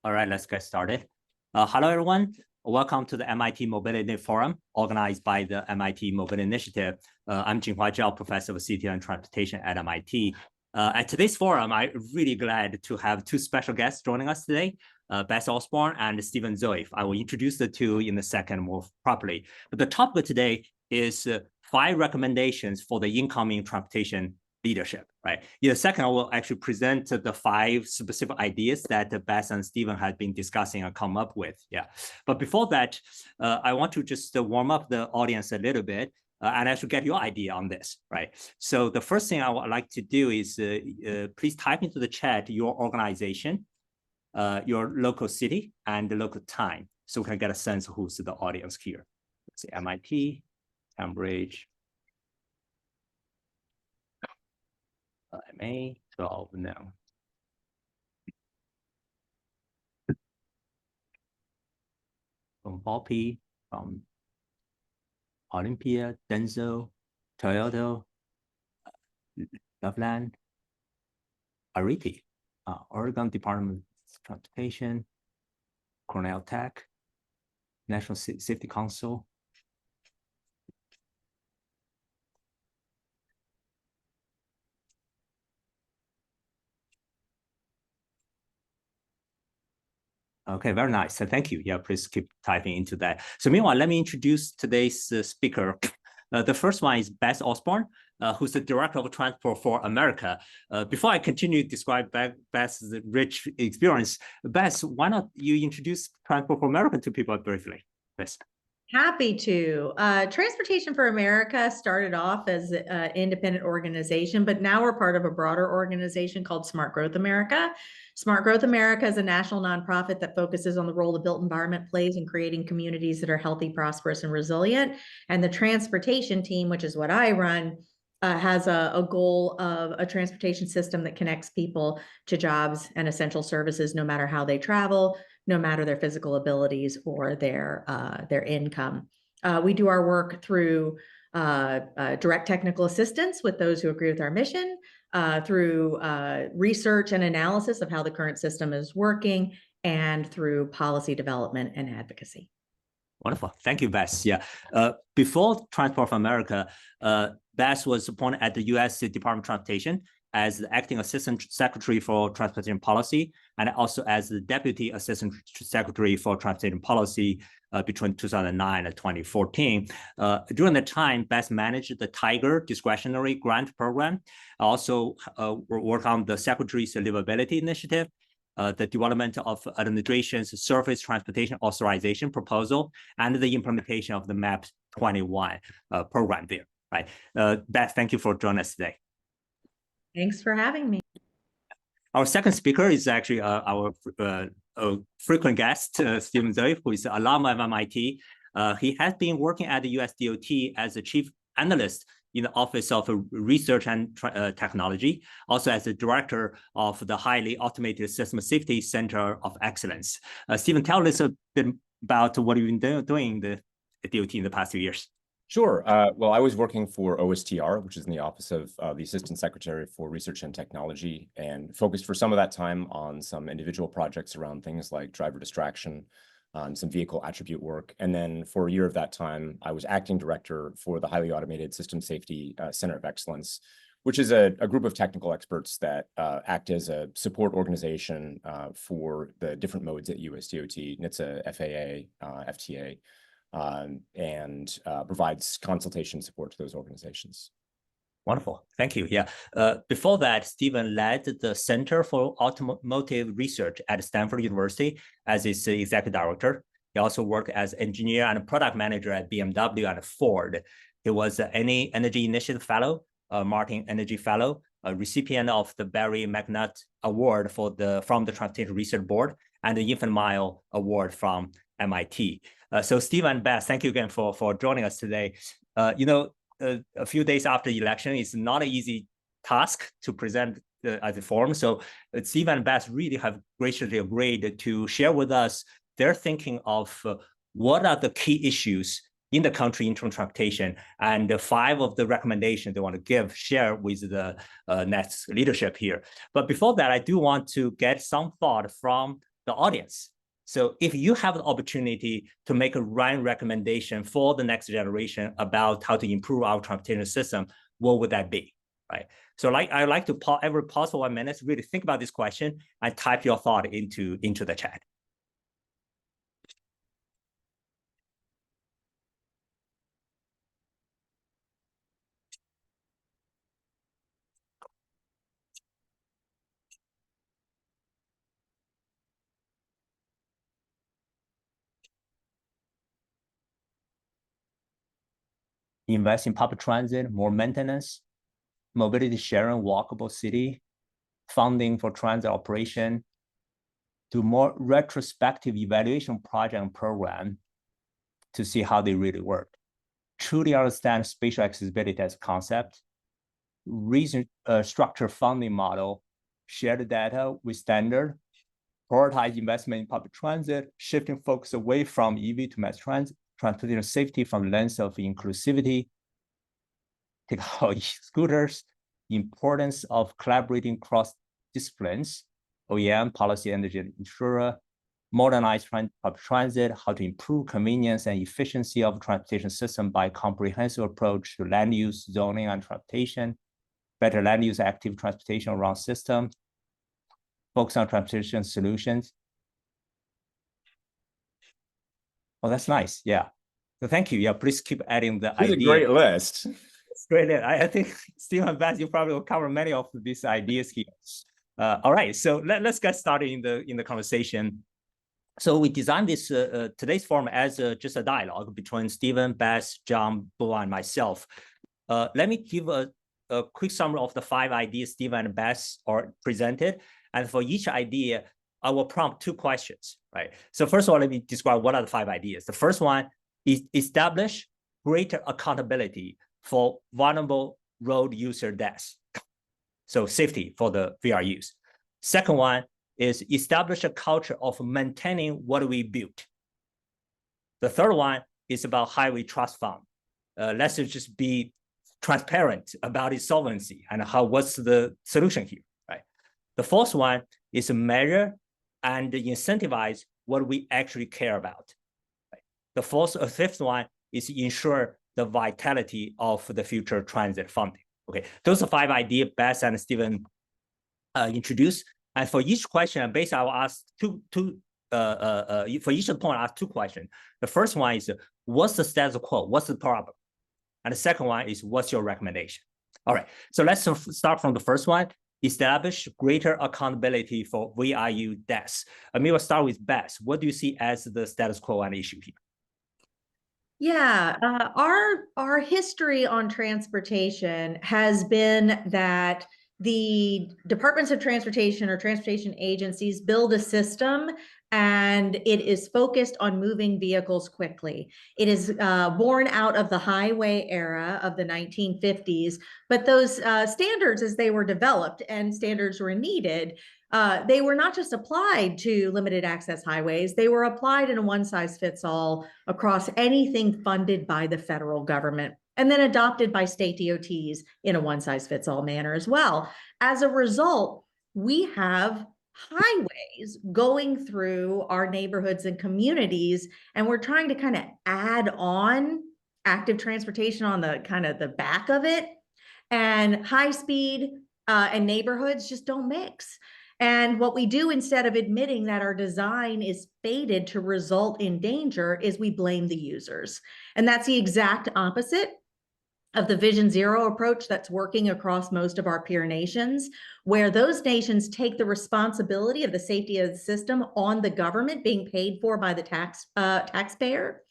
All right, let's get started. Hello, everyone. Welcome to the MIT Mobility Forum, organized by the MIT Mobility Initiative. I'm Jinhua, Professor of City and Transportation at MIT. At today's forum, I'm really glad to have two special guests joining us today, Beth Osborne and Stephen Zoepf. I will introduce the two in a second more properly. But the topic today is 5 recommendations for the incoming transportation leadership, right? In a second, I will actually present the 5 specific ideas that Beth and Stephen had been discussing and come up with. Yeah, but before that, I want to just warm up the audience a little bit and actually get your idea on this, right? So the first thing I would like to do is please type into the chat your organization, your local city, and the local time, so we can get a sense of who's the audience here. Let's see, MIT, Cambridge, MA 12, no. From Poppy, from Olympia, Denso, Toyota, Loveland, Ariti, Oregon Department of Transportation, Cornell Tech, National Safety Council. Okay, very nice. So thank you. Yeah, please keep typing into that. So meanwhile, let me introduce today's speaker. The first one is Beth Osborne, who's the Director of Transport for America. Before I continue to describe Beth's rich experience, Beth, why not you introduce Transport for America to people briefly, please? Happy to. Transportation for America started off as an independent organization, but now we're part of a broader organization called Smart Growth America. Smart Growth America is a national nonprofit that focuses on the role the built environment plays in creating communities that are healthy, prosperous, and resilient. And the transportation team, which is what I run, has a goal of a transportation system that connects people to jobs and essential services, no matter how they travel, no matter their physical abilities or their income. We do our work through direct technical assistance with those who agree with our mission, through research and analysis of how the current system is working, and through policy development and advocacy. Wonderful. Thank you, Beth. Yeah. Before Transport for America, Beth was appointed at the U.S. Department of Transportation as the Acting Assistant Secretary for Transportation Policy, and also as the Deputy Assistant Secretary for Transportation Policy between 2009 and 2014. During the time, Beth managed the Tiger Discretionary Grant Program, also worked on the Secretary's Livability Initiative, the development of administration's Surface Transportation Authorization proposal, and the implementation of the MAP 21 program there, right? Beth, thank you for joining us today. Thanks for having me. Our second speaker is actually our frequent guest, Stephen Zoepf, who is an alum of MIT. He has been working at the USDOT as a chief analyst in the Office of Research and Technology, also as the director of the Highly Automated System Safety Center of Excellence. Stephen, tell us a bit about what you've been doing the DOT in the past 2 years. Sure. Well, I was working for OSTR, which is in the Office of the Assistant Secretary for Research and Technology, and focused for some of that time on some individual projects around things like driver distraction, some vehicle attribute work. And then for a year of that time, I was acting director for the Highly Automated System Safety Center of Excellence, which is a group of technical experts that act as a support organization for the different modes at USDOT, NHTSA, FAA, FTA, and provides consultation support to those organizations. Wonderful. Thank you. Yeah. Before that, Stephen led the Center for Automotive Research at Stanford University as its executive director. He also worked as engineer and product manager at BMW and Ford. He was an Energy Initiative Fellow, Martin Energy Fellow, a recipient of the Barry McNutt Award from the Transportation Research Board, and the Infinite Mile Award from MIT. So Steve and Beth, thank you again for joining us today. A few days after the election, it's not an easy task to present at the forum. So Steve and Beth really have graciously agreed to share with us their thinking of what are the key issues in the country in terms of transportation, and 5 of the recommendations they want to share with the next leadership here. But before that, I do want to get some thought from the audience. So if you have the opportunity to make a right recommendation for the next generation about how to improve our transportation system, what would that be, right? So I like to pause for 1 minute, really think about this question and type your thought into the chat. Invest in public transit, more maintenance, mobility sharing, walkable city, funding for transit operation, do more retrospective evaluation project and program to see how they really work. Truly understand spatial accessibility as a concept, reason structure funding model, share the data with standard, prioritize investment in public transit, shifting focus away from EV to mass transit, transportation safety from the lens of inclusivity, take out scooters, importance of collaborating cross disciplines, OEM, policy, energy, insurer, modernize public transit, how to improve convenience and efficiency of transportation system by comprehensive approach to land use, zoning, and transportation, better land use active transportation around system, focus on transportation solutions. Oh, that's nice. Yeah. So thank you. Yeah, please keep adding the ideas. It's a great list. It's great. I think Stephen and Beth, you probably will cover many of these ideas here. All right, so let's get started in the conversation. So we designed this today's forum as just a dialogue between Stephen, Beth, John, Bo, and myself. Let me give a quick summary of the 5 ideas Stephen and Beth are presented. And for each idea, I will prompt 2 questions, right? So first of all, let me describe what are the 5 ideas. The first one is establish greater accountability for vulnerable road user deaths. So safety for the VR use. Second one is establish a culture of maintaining what we built. The third one is about highway trust fund. Let's just be transparent about its solvency and what's the solution here, right? The fourth one is measure and incentivize what we actually care about. Right? The fifth one is ensure the vitality of the future transit funding. Okay, those are 5 ideas Beth and Stephen introduced. And for each question, basically I will ask for each point, I ask 2 questions. The first one is, what's the status quo? What's the problem? And the second one is, what's your recommendation? All right, so let's start from the first one, establish greater accountability for VRU deaths. Maybe we'll start with Beth. What do you see as the status quo and issue here? Yeah, our history on transportation has been that the departments of transportation or transportation agencies build a system and it is focused on moving vehicles quickly. It is born out of the highway era of the 1950s, but those standards as they were developed and standards were needed, they were not just applied to limited access highways, they were applied in a one-size-fits-all across anything funded by the federal government, and then adopted by state DOTs in a one-size-fits-all manner as well. As a result, we have highways going through our neighborhoods and communities, and we're trying to kind of add on active transportation on the kind of the back of it, and high speed and neighborhoods just don't mix. And what we do, instead of admitting that our design is fated to result in danger, is we blame the users. And that's the exact opposite of the Vision Zero approach that's working across most of our peer nations, where those nations take the responsibility of the safety of the system on the government being paid for by the taxpayer,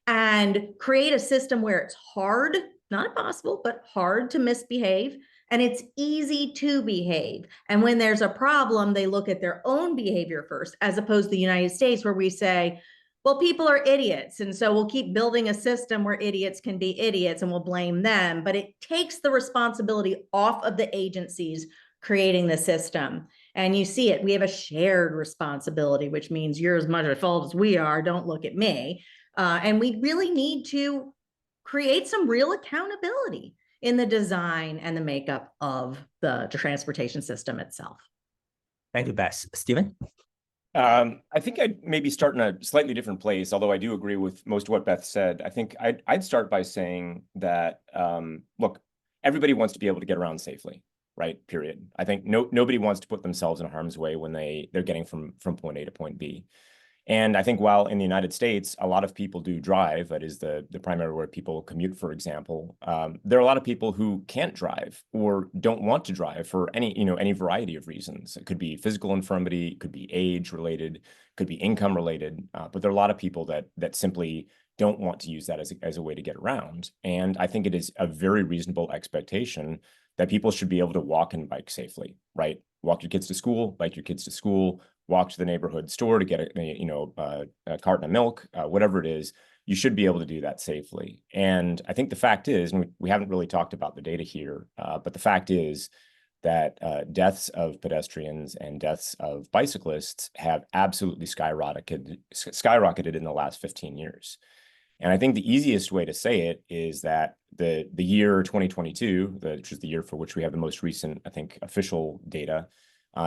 and create a system where it's hard, not impossible, but hard to misbehave, and it's easy to behave. And when there's a problem, they look at their own behavior first, as opposed to the United States, where we say, well, people are idiots, and so we'll keep building a system where idiots can be idiots and we'll blame them. But it takes the responsibility off of the agencies creating the system. And you see it, we have a shared responsibility, which means you're as much at fault as we are, don't look at me. And we really need to create some real accountability in the design and the makeup of the transportation system itself. Thank you, Beth. Stephen? I think I'd maybe start in a slightly different place, although I do agree with most of what Beth said. I think I'd start by saying that, look, everybody wants to be able to get around safely, right? Period. I think nobody wants to put themselves in harm's way when they're getting from point A to point B. And I think while in the United States, a lot of people do drive, that is the primary where people commute, for example, there are a lot of people who can't drive or don't want to drive for any variety of reasons. It could be physical infirmity, it could be age related, could be income related, but there are a lot of people that simply don't want to use that as a way to get around. And I think it is a very reasonable expectation that people should be able to walk and bike safely, right? Walk your kids to school, bike your kids to school, walk to the neighborhood store to get a carton of milk, whatever it is, you should be able to do that safely. And I think the fact is, and we haven't really talked about the data here, but the fact is that deaths of pedestrians and deaths of bicyclists have absolutely skyrocketed in the last 15 years. And I think the easiest way to say it is that the year 2022, which is the year for which we have the most recent, I think, official data,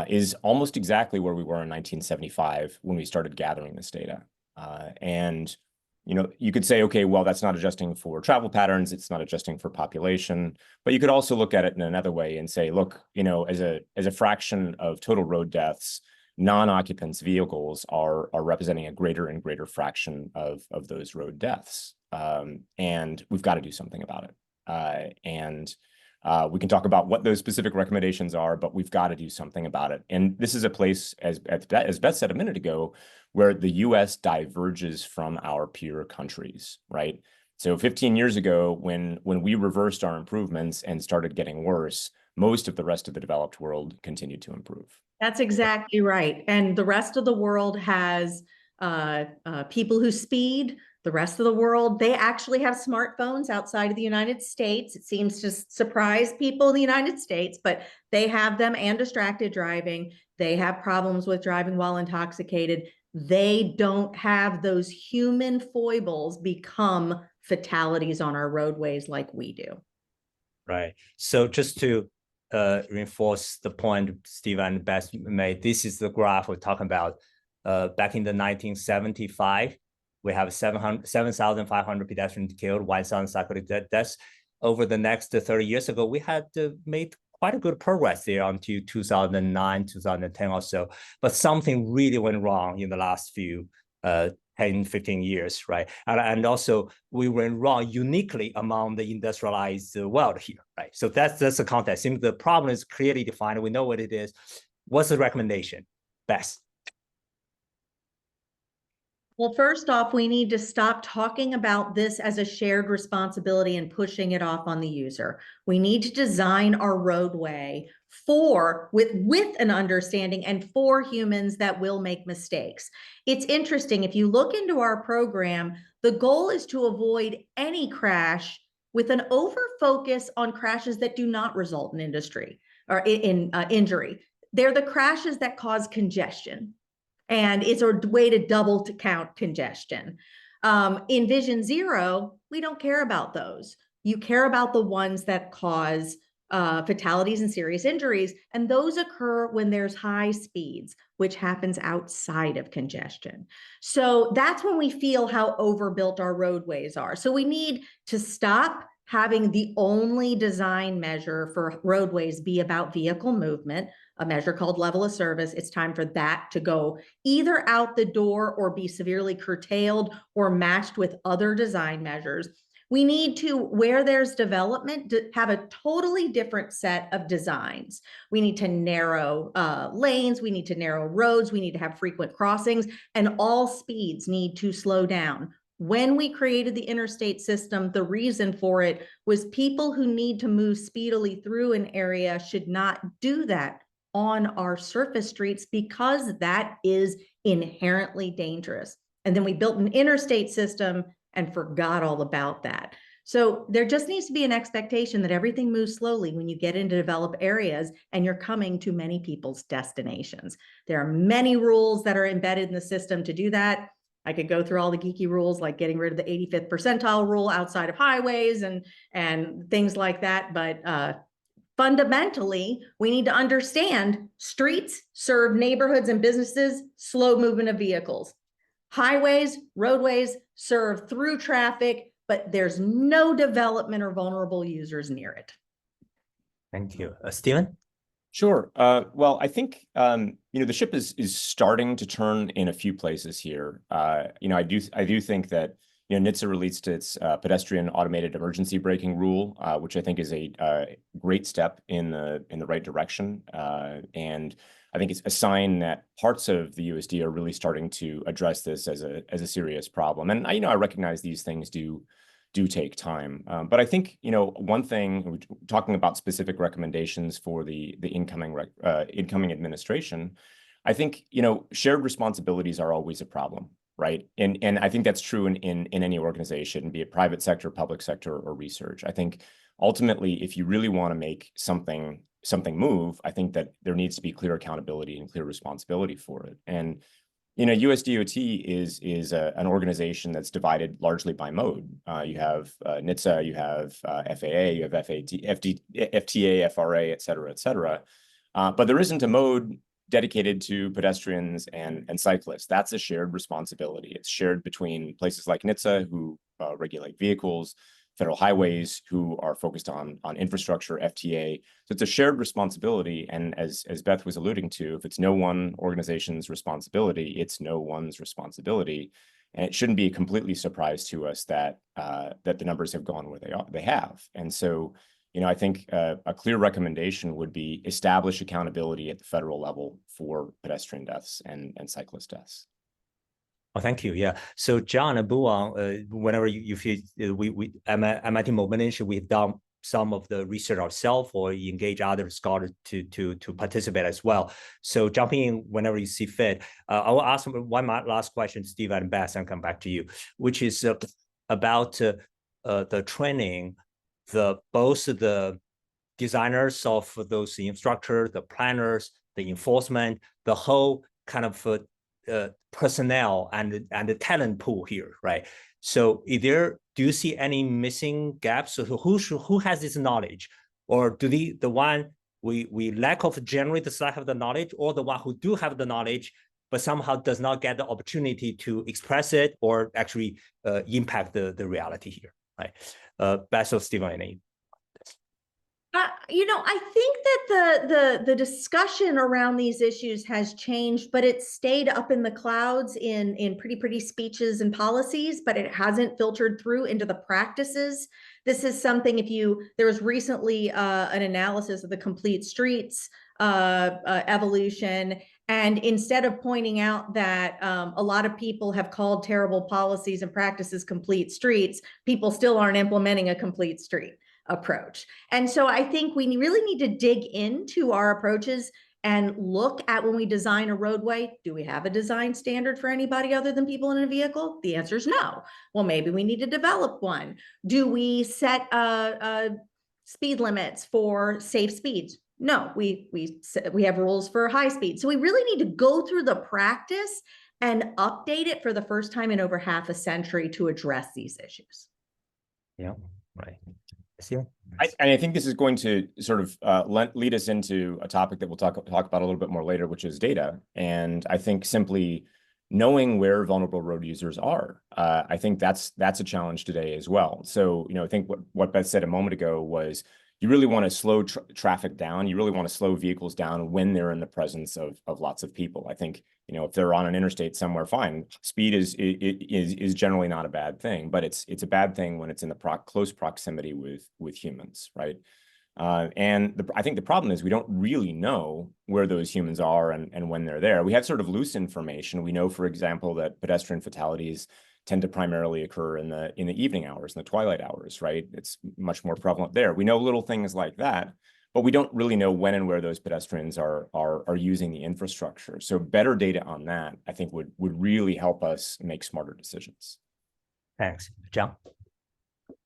is almost exactly where we were in 1975 when we started gathering this data. And you could say, okay, well, that's not adjusting for travel patterns, it's not adjusting for population, but you could also look at it in another way and say, look, as a fraction of total road deaths, non-occupants vehicles are representing a greater and greater fraction of those road deaths. And we've got to do something about it. We can talk about what those specific recommendations are, but we've got to do something about it. And this is a place, as Beth said a minute ago, where the US diverges from our peer countries, right? So 15 years ago, when we reversed our improvements and started getting worse, most of the rest of the developed world continued to improve. That's exactly right. And the rest of the world has people who speed. The rest of the world, they actually have smartphones outside of the United States. It seems to surprise people in the United States, but they have them, and distracted driving. They have problems with driving while intoxicated. They don't have those human foibles become fatalities on our roadways like we do. Right. So just to reinforce the point Steve and Beth made, this is the graph we're talking about. Back in the 1975, we have 7,500 pedestrians killed, 1,000 cyclist deaths. Over the next 30 years ago, we had made quite a good progress there until 2009, 2010 or so. But something really went wrong in the last few 10, 15 years, right? And also we went wrong uniquely among the industrialized world here, right? So that's the context. Seems the problem is clearly defined. We know what it is. What's the recommendation? Beth? Well, first off, we need to stop talking about this as a shared responsibility and pushing it off on the user. We need to design our roadway with an understanding and for humans that will make mistakes. It's interesting, if you look into our program, the goal is to avoid any crash with an over focus on crashes that do not result in injury. They're the crashes that cause congestion. And it's a way to double to count congestion. In Vision Zero, we don't care about those. You care about the ones that cause fatalities and serious injuries, and those occur when there's high speeds, which happens outside of congestion. So that's when we feel how overbuilt our roadways are. So we need to stop having the only design measure for roadways be about vehicle movement, a measure called level of service. It's time for that to go either out the door or be severely curtailed or matched with other design measures. We need to, where there's development, to have a totally different set of designs. We need to narrow lanes, we need to narrow roads, we need to have frequent crossings, and all speeds need to slow down. When we created the interstate system, the reason for it was people who need to move speedily through an area should not do that on our surface streets because that is inherently dangerous. And then we built an interstate system and forgot all about that. So there just needs to be an expectation that everything moves slowly when you get into developed areas and you're coming to many people's destinations. There are many rules that are embedded in the system to do that. I could go through all the geeky rules, like getting rid of the 85th percentile rule outside of highways and things like that. But fundamentally, we need to understand streets serve neighborhoods and businesses, slow movement of vehicles. Highways, roadways serve through traffic, but there's no development or vulnerable users near it. Thank you. Stephen? Sure. Well, I think the ship is starting to turn in a few places here. I do think that NHTSA released its pedestrian automated emergency braking rule, which I think is a great step in the right direction. And I think it's a sign that parts of the USD are really starting to address this as a serious problem. And I recognize these things do take time. But I think, one thing, talking about specific recommendations for the incoming administration, I think, shared responsibilities are always a problem, right? And I think that's true in any organization, be it private sector, public sector, or research. I think ultimately, if you really want to make something move, I think that there needs to be clear accountability and clear responsibility for it. And USDOT is an organization that's divided largely by mode. You have NHTSA, you have FAA, you have FTA, FRA, et cetera, but there isn't a mode dedicated to pedestrians and cyclists. That's a shared responsibility. It's shared between places like NHTSA, who regulate vehicles, federal highways, who are focused on infrastructure, FTA. So it's a shared responsibility. And as Beth was alluding to, if it's no one organization's responsibility, it's no one's responsibility. And it shouldn't be a completely surprise to us that the numbers have gone where they have. And so, I think a clear recommendation would be establish accountability at the federal level for pedestrian deaths and cyclist deaths. Oh, thank you. Yeah. So John and Buwang, whenever you feel we MIT Mobility Initiative, we've done some of the research ourselves or engage other scholars to participate as well. So jumping in whenever you see fit. I will ask one last question, Steve and Beth, and come back to you, which is about the training, both the designers of those infrastructure, the planners, the enforcement, the whole kind of personnel and the talent pool here, right? So do you see any missing gaps? So who has this knowledge? Or do the one we lack of generally does not have the knowledge, or the one who do have the knowledge but somehow does not get the opportunity to express it or actually impact the reality here, right? Beth or Stephen, any? I think that the discussion around these issues has changed, but it stayed up in the clouds in pretty speeches and policies, but it hasn't filtered through into the practices. This is something, there was recently an analysis of the complete streets evolution. And instead of pointing out that a lot of people have called terrible policies and practices complete streets, people still aren't implementing a complete street approach. And so I think we really need to dig into our approaches and look at, when we design a roadway, do we have a design standard for anybody other than people in a vehicle? The answer is no. Well, maybe we need to develop one. Do we set speed limits for safe speeds? No, we have rules for high speed. So we really need to go through the practice and update it for the first time in over half a century to address these issues. Yeah, right. I think this is going to sort of lead us into a topic that we'll talk about a little bit more later, which is data. And I think simply knowing where vulnerable road users are, I think that's a challenge today as well. So, I think what Beth said a moment ago was you really want to slow traffic down. You really want to slow vehicles down when they're in the presence of lots of people. I think, if they're on an interstate somewhere, fine. Speed is generally not a bad thing, but it's a bad thing when it's in the close proximity with humans, right? And I think the problem is we don't really know where those humans are and when they're there. We have sort of loose information. We know, for example, that pedestrian fatalities tend to primarily occur in the evening hours, in the twilight hours, right? It's much more prevalent there. We know little things like that, but we don't really know when and where those pedestrians are using the infrastructure. So better data on that, I think, would really help us make smarter decisions. Thanks. John?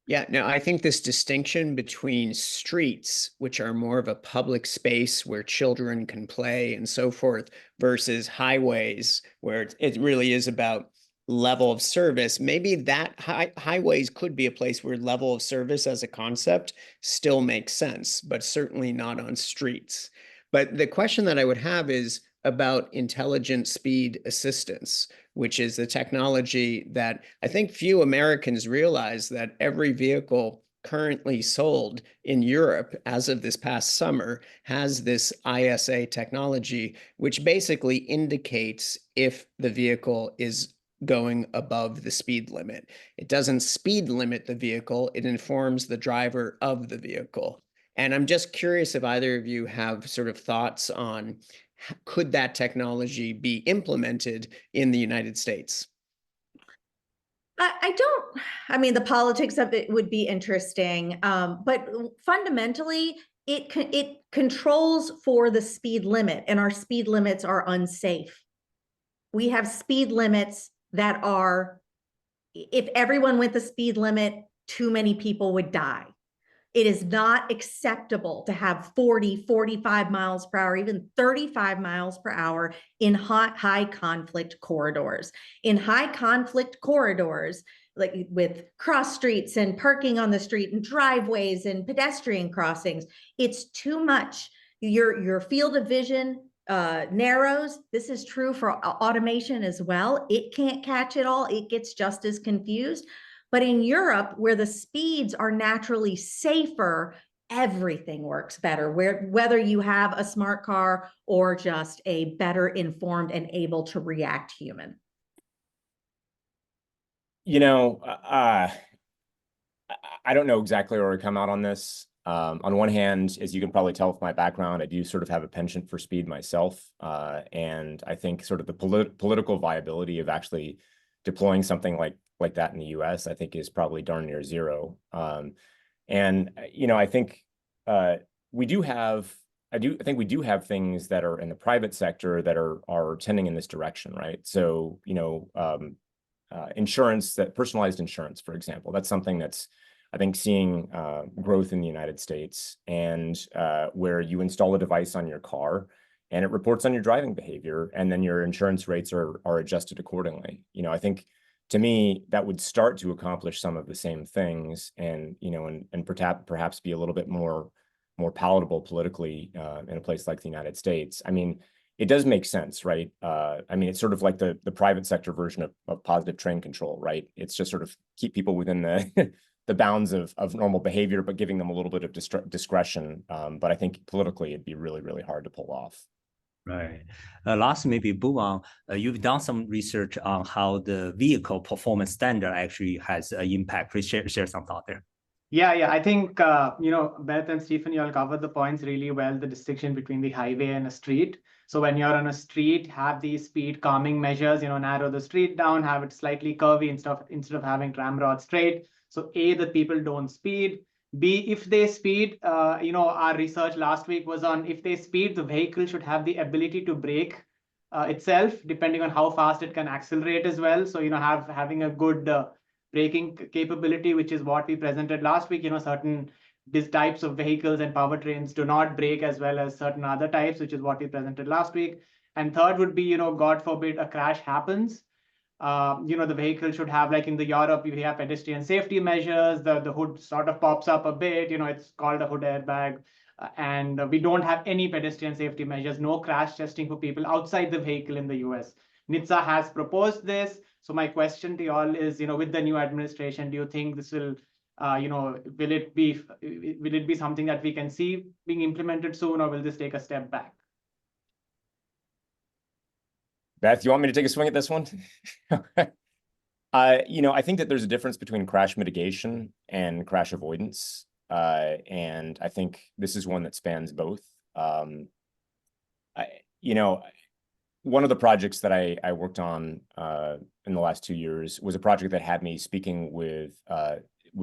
Yeah, no, I think this distinction between streets, which are more of a public space where children can play and so forth, versus highways, where it really is about level of service, maybe that highways could be a place where level of service as a concept still makes sense, but certainly not on streets. But the question that I would have is about intelligent speed assistance, which is the technology that I think few Americans realize that every vehicle currently sold in Europe as of this past summer has this ISA technology, which basically indicates if the vehicle is going above the speed limit. It doesn't speed limit the vehicle, it informs the driver of the vehicle. And I'm just curious if either of you have sort of thoughts on could that technology be implemented in the United States? I mean, the politics of it would be interesting, but fundamentally, it controls for the speed limit, and our speed limits are unsafe. We have speed limits that are, if everyone went the speed limit, too many people would die. It is not acceptable to have 40, 45 miles per hour, even 35 miles per hour in high conflict corridors. In high conflict corridors, like with cross streets and parking on the street and driveways and pedestrian crossings, it's too much. Your field of vision narrows. This is true for automation as well. It can't catch it all. It gets just as confused. But in Europe, where the speeds are naturally safer, everything works better, whether you have a smart car or just a better informed and able to react human. You know, I don't know exactly where we come out on this. On one hand, as you can probably tell with my background, I do sort of have a penchant for speed myself. And I think sort of the political viability of actually deploying something like that in the US, I think is probably darn near zero. And, you know, I think we do have, I think we do have things that are in the private sector that are tending in this direction, right? So, you know, insurance, that personalized insurance, for example, that's something that's, I think, seeing growth in the United States, and where you install a device on your car and it reports on your driving behavior, and then your insurance rates are adjusted accordingly. You know, I think, to me, that would start to accomplish some of the same things, and, you know, and perhaps be a little bit more palatable politically in a place like the United States. I mean, it does make sense, right? I mean, it's sort of like the private sector version of positive train control, right? It's just sort of keep people within the the bounds of normal behavior, but giving them a little bit of discretion. But I think politically, it'd be really, really hard to pull off. Right. Last, maybe Bhuvan, you've done some research on how the vehicle performance standard actually has an impact. Please share some thought there. Yeah. I think, you know, Beth and Stephen, you all covered the points really well, the distinction between the highway and a street. So when you're on a street, have these speed calming measures, you know, narrow the street down, have it slightly curvy instead of having ramrod straight. So A, that people don't speed. B, if they speed, you know, our research last week was on if they speed, the vehicle should have the ability to brake itself, depending on how fast it can accelerate as well. So, you know, having a good braking capability, which is what we presented last week. You know, certain these types of vehicles and powertrains do not brake as well as certain other types, which is what we presented last week. And third would be, you know, God forbid a crash happens. You know, the vehicle should have, like in the Europe, you have pedestrian safety measures. The hood sort of pops up a bit, you know, it's called a hood airbag. And we don't have any pedestrian safety measures, no crash testing for people outside the vehicle in the US. NHTSA has proposed this. So my question to you all is, you know, with the new administration, do you think this will, you know, will it be something that we can see being implemented soon, or will this take a step back? Beth, you want me to take a swing at this one? You know, I think that there's a difference between crash mitigation and crash avoidance. And I think this is one that spans both. You know, one of the projects that I worked on in the last 2 years was a project that had me speaking with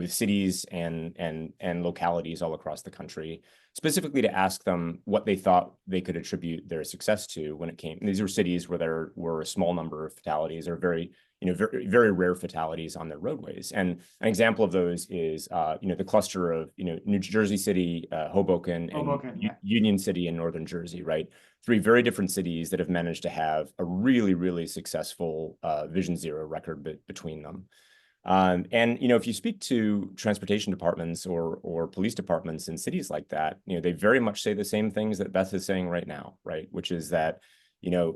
cities and localities all across the country, specifically to ask them what they thought they could attribute their success to when it came. And these were cities where there were a small number of fatalities, or very very rare fatalities on their roadways. And an example of those is the cluster of New Jersey City, Hoboken, and Union City in northern Jersey, right? 3 very different cities that have managed to have a really, really successful Vision Zero record between them. And if you speak to transportation departments or police departments in cities like that, they very much say the same things that Beth is saying right now, right? Which is that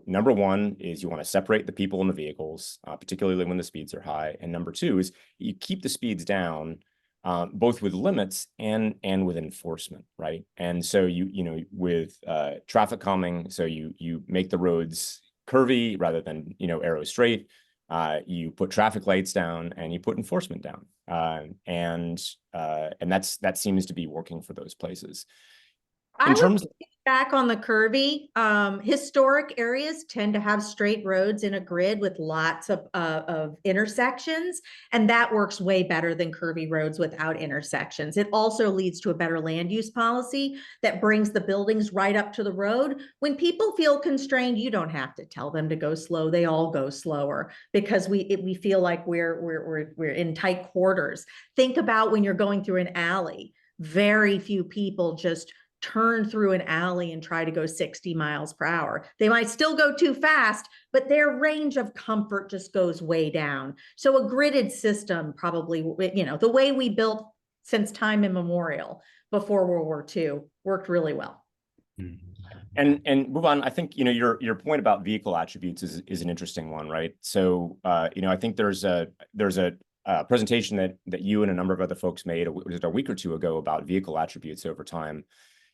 number one is you want to separate the people in the vehicles, particularly when the speeds are high, and number two is you keep the speeds down, both with limits and with enforcement, right? And so with traffic calming, so you make the roads curvy rather than arrow straight. You put traffic lights down and you put enforcement down, and that seems to be working for those places. Back on the curvy, historic areas tend to have straight roads in a grid with lots of intersections, and that works way better than curvy roads without intersections. It also leads to a better land use policy that brings the buildings right up to the road. When people feel constrained, you don't have to tell them to go slow. They all go slower because we feel like we're in tight quarters. Think about when you're going through an alley. Very few people just turn through an alley and try to go 60 miles per hour. They might still go too fast, but their range of comfort just goes way down. So a gridded system probably, the way we built since time immemorial before World War II worked really well. And Bhuvan, I think your point about vehicle attributes is an interesting one, right? So I think there's a presentation that you and a number of other folks made a week or two ago about vehicle attributes over time.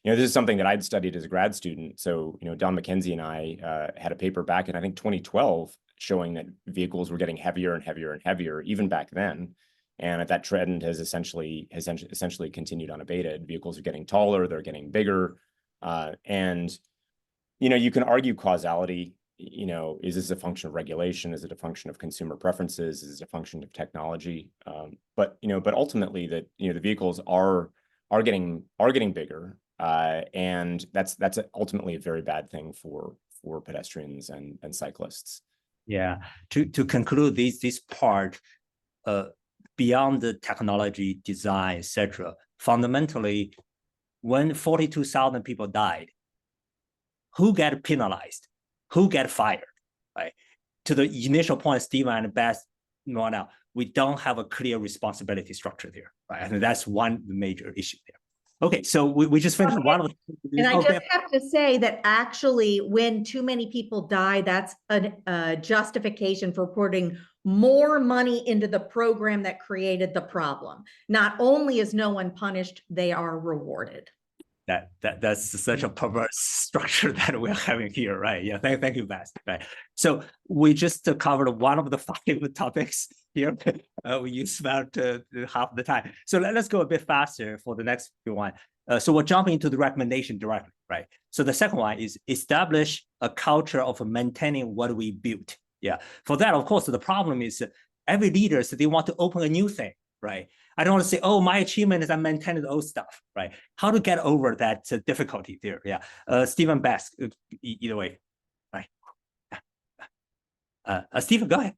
This is something that I'd studied as a grad student. So, Don McKenzie and I had a paper back in, I think, 2012, showing that vehicles were getting heavier and heavier and heavier, even back then. And that trend has essentially continued unabated. Vehicles are getting taller, they're getting bigger. And you can argue causality. Is this a function of regulation? Is it a function of consumer preferences? Is it a function of technology? But ultimately that, the vehicles are getting bigger. And that's ultimately a very bad thing for pedestrians and cyclists. Yeah. To conclude this part, beyond the technology, design, etc., fundamentally, when 42,000 people died, who get penalized? Who get fired? Right. To the initial point, Stephen and Beth, now we don't have a clear responsibility structure there, right? And that's one major issue there. Okay, so we just finished one of the. And I just have to say that actually, when too many people die, that's a justification for putting more money into the program that created the problem. Not only is no one punished, they are rewarded. That's such a perverse structure that we're having here, right? Yeah, thank you, Beth. Right. So we just covered one of the 5 topics here. We used about half the time. So let's go a bit faster for the next one. So we're jumping into the recommendation directly, right? So the second one is establish a culture of maintaining what we built. Yeah. For that, of course, the problem is every leader, so they want to open a new thing, right? I don't want to say, oh, my achievement is I maintain the old stuff, right? How to get over that difficulty there? Yeah, Stephen, Beth, either way, right? Stephen, go ahead.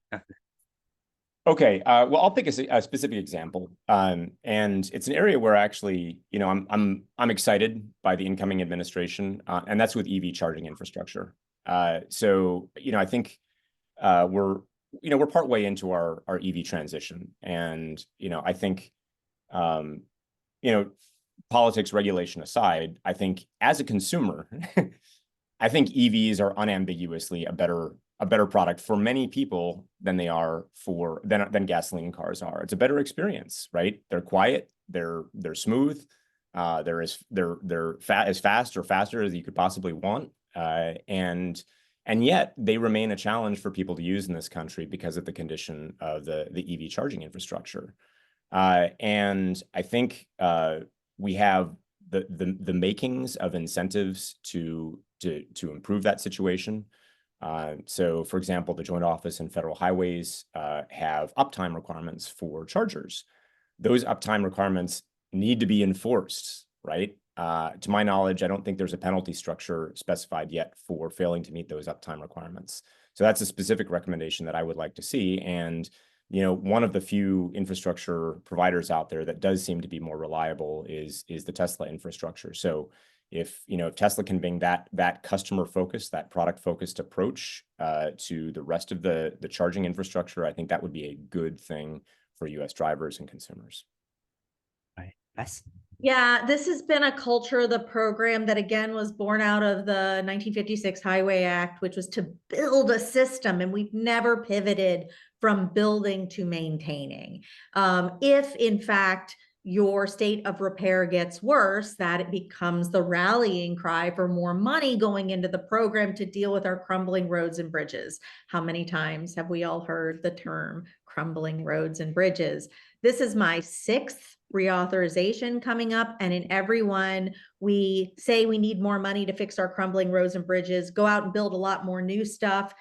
Okay, well, I'll pick a specific example, and it's an area where actually, I'm excited by the incoming administration, and that's with EV charging infrastructure. So, I think we're partway into our EV transition, and I think, politics, regulation aside, I think as a consumer, I think EVs are unambiguously a better product for many people than they are than gasoline cars are. It's a better experience, right? They're quiet, they're smooth, they're as fast or faster as you could possibly want, and yet they remain a challenge for people to use in this country because of the condition of the EV charging infrastructure. And I think we have the makings of incentives to improve that situation. So, for example, the Joint Office and Federal Highways have uptime requirements for chargers those uptime requirements need to be enforced, right? To my knowledge, I don't think there's a penalty structure specified yet for failing to meet those uptime requirements. So that's a specific recommendation that I would like to see. And, one of the few infrastructure providers out there that does seem to be more reliable is the Tesla infrastructure. So if Tesla can bring that customer focused, that product focused approach to the rest of the charging infrastructure, I think that would be a good thing for US drivers and consumers. Right. Yes. Yeah, this has been a culture of the program that, again, was born out of the 1956 Highway Act, which was to build a system, and we've never pivoted from building to maintaining. If, in fact, your state of repair gets worse, that it becomes the rallying cry for more money going into the program to deal with our crumbling roads and bridges. How many times have we all heard the term crumbling roads and bridges? This is my 6th reauthorization coming up, and in every one we say we need more money to fix our crumbling roads and bridges, go out and build a lot more new stuff.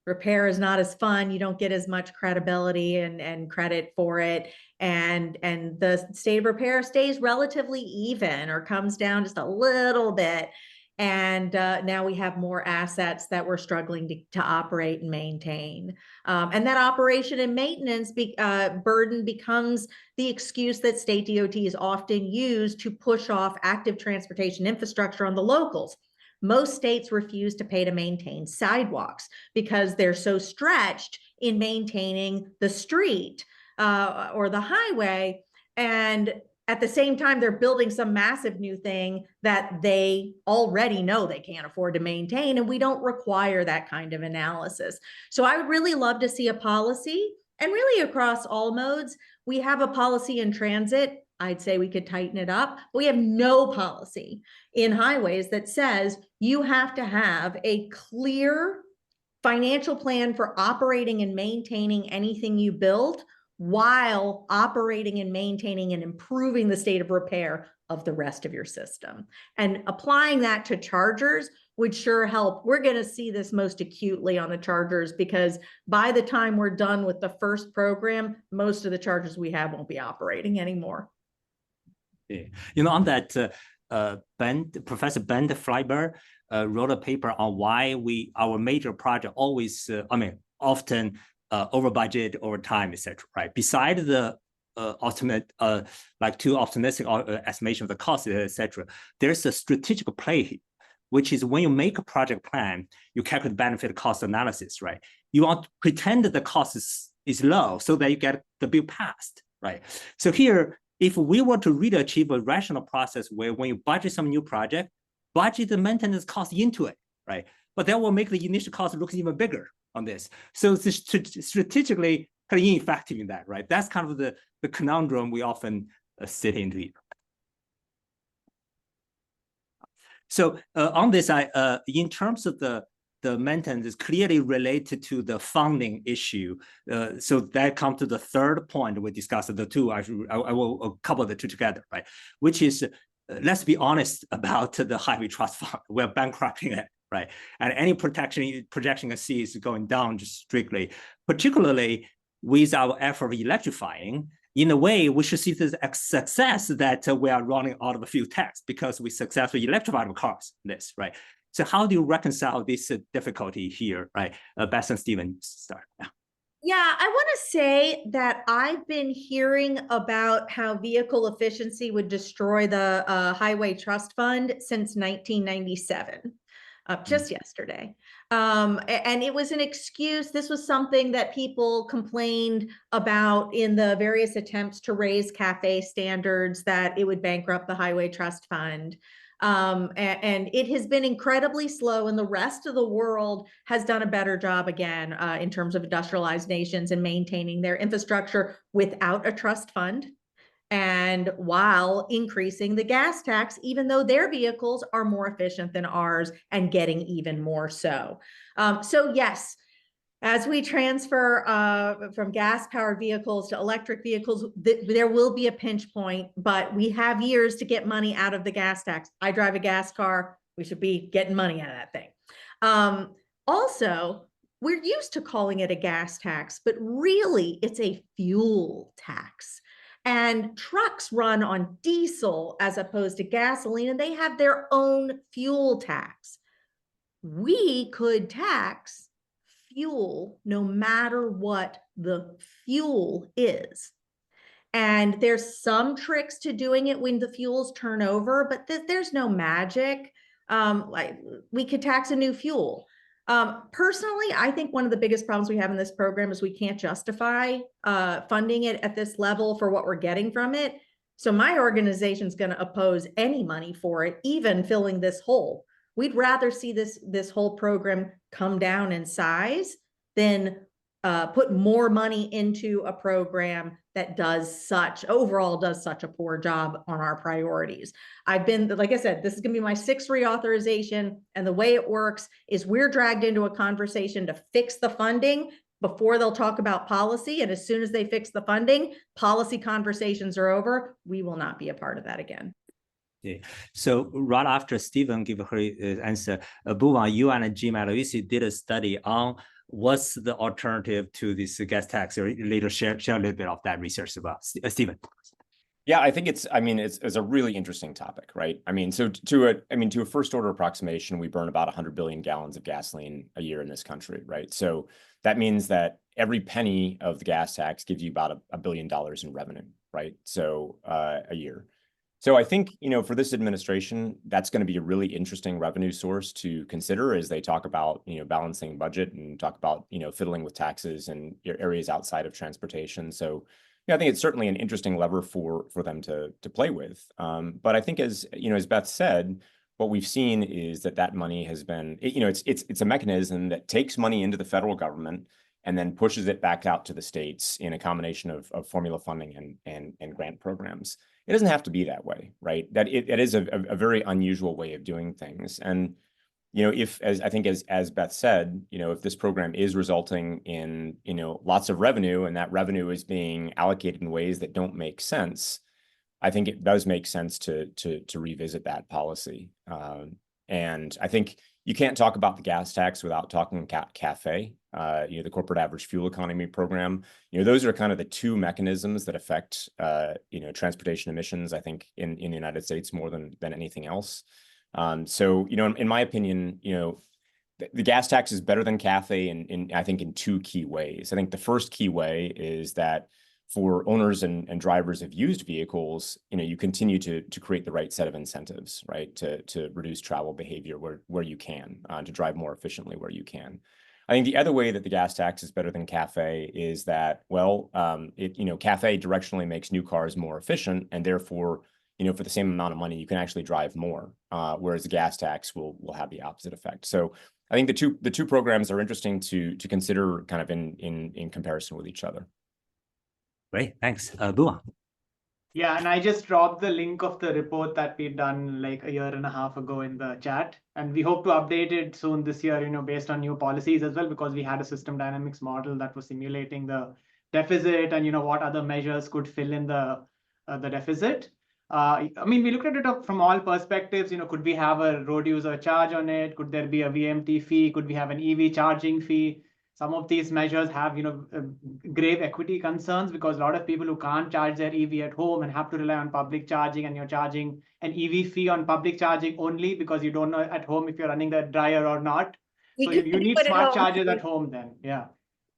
Repair is not as fun. You don't get as much credibility and credit for it, and the state of repair stays relatively even or comes down just a little bit. And now we have more assets that we're struggling to operate and maintain. And that operation and maintenance burden becomes the excuse that state DOTs often use to push off active transportation infrastructure on the locals. Most states refuse to pay to maintain sidewalks because they're so stretched in maintaining the street or the highway. And at the same time, they're building some massive new thing that they already know they can't afford to maintain, and we don't require that kind of analysis. So I would really love to see a policy, and really across all modes. We have a policy in transit. I'd say we could tighten it up. We have no policy in highways that says you have to have a clear financial plan for operating and maintaining anything you build, while operating and maintaining and improving the state of repair of the rest of your system. And applying that to chargers would sure help. We're going to see this most acutely on the chargers, because by the time we're done with the first program, most of the chargers we have won't be operating anymore. Yeah. On that, Professor Ben Freiberg wrote a paper on why our major project always, often over budget, over time, etc. Right. Besides the too optimistic estimation of the cost, etc. There's a strategic play here, which is when you make a project plan, you calculate benefit cost analysis. Right. You want to pretend that the cost is low so that you get the bill passed. Right. So here, if we were to really achieve a rational process where when you budget some new project, budget the maintenance cost into it, right? But that will make the initial cost look even bigger on this. So it's strategically kind of ineffective in that, right? That's kind of the conundrum we often sit into. So on this, in terms of the maintenance is clearly related to the funding issue. So that comes to the third point we discussed, the two. I will couple the two together, right? Which is, let's be honest about the Highway Trust Fund. We're bankrupting it, right? And any projection I see is going down just strictly, particularly with our effort of electrifying. In a way, we should see this as success that we are running out of fuel tax because we successfully electrified the cars, right? So how do you reconcile this difficulty here, right? Beth and Stephen, start. Yeah, I want to say that I've been hearing about how vehicle efficiency would destroy the Highway Trust Fund since 1997, just yesterday. And it was an excuse. This was something that people complained about in the various attempts to raise CAFE standards, that it would bankrupt the Highway Trust Fund. And it has been incredibly slow, and the rest of the world has done a better job again in terms of industrialized nations and maintaining their infrastructure without a trust fund, and while increasing the gas tax, even though their vehicles are more efficient than ours and getting even more so. So yes, as we transfer from gas-powered vehicles to electric vehicles, there will be a pinch point, but we have years to get money out of the gas tax. I drive a gas car. We should be getting money out of that thing. Also, we're used to calling it a gas tax, but really it's a fuel tax. And trucks run on diesel as opposed to gasoline, and they have their own fuel tax. We could tax fuel no matter what the fuel is. And there's some tricks to doing it when the fuels turn over, but there's no magic. Like we could tax a new fuel. Personally, I think one of the biggest problems we have in this program is we can't justify funding it at this level for what we're getting from it. So my organization is going to oppose any money for it, even filling this hole. We'd rather see this whole program come down in size than put more money into a program that overall does such a poor job on our priorities. Like I said, this is going to be my 6th reauthorization. And the way it works is we're dragged into a conversation to fix the funding before they'll talk about policy. And as soon as they fix the funding, policy conversations are over. We will not be a part of that again. Yeah. So right after Stephen gave her answer, Bhuvan, you and GMAT did a study on what's the alternative to this gas tax, or later share a little bit of that research about Stephen. Yeah, I think it's a really interesting topic, right? I mean, so to a first order approximation, we burn about 100 billion gallons of gasoline a year in this country, right? So that means that every penny of the gas tax gives you about $1 billion in revenue, right? So a year. So I think, for this administration, that's going to be a really interesting revenue source to consider as they talk about, balancing budget and talk about, fiddling with taxes and areas outside of transportation. So I think it's certainly an interesting lever for them to play with. But I think as Beth said, what we've seen is that money has been, it's a mechanism that takes money into the federal government and then pushes it back out to the states in a combination of formula funding and grant programs. It doesn't have to be that way, right? That it is a very unusual way of doing things. And, as Beth said, if this program is resulting in, lots of revenue and that revenue is being allocated in ways that don't make sense, I think it does make sense to revisit that policy. And I think you can't talk about the gas tax without talking CAFE, the corporate average fuel economy program. Those are kind of the two mechanisms that affect, transportation emissions, I think, in the United States more than anything else. So, in my opinion, the gas tax is better than CAFE I think in two key ways. I think the first key way is that for owners and drivers of used vehicles, you continue to create the right set of incentives, right, to reduce travel behavior where you can, to drive more efficiently where you can. I think the other way that the gas tax is better than CAFE is that, CAFE directionally makes new cars more efficient, and therefore, for the same amount of money, you can actually drive more, whereas the gas tax will have the opposite effect. So I think the two programs are interesting to consider kind of in comparison with each other. Great, thanks. Bhuvan. Yeah, and I just dropped the link of the report that we've done like a year and a half ago in the chat. And we hope to update it soon this year, based on new policies as well, because we had a system dynamics model that was simulating the deficit and, what other measures could fill in the deficit. We looked at it from all perspectives. Could we have a road user charge on it? Could there be a VMT fee? Could we have an EV charging fee? Some of these measures have, grave equity concerns, because a lot of people who can't charge their EV at home and have to rely on public charging, and you're charging an EV fee on public charging only because you don't know at home if you're running the dryer or not. So you need smart chargers at home then. Yeah.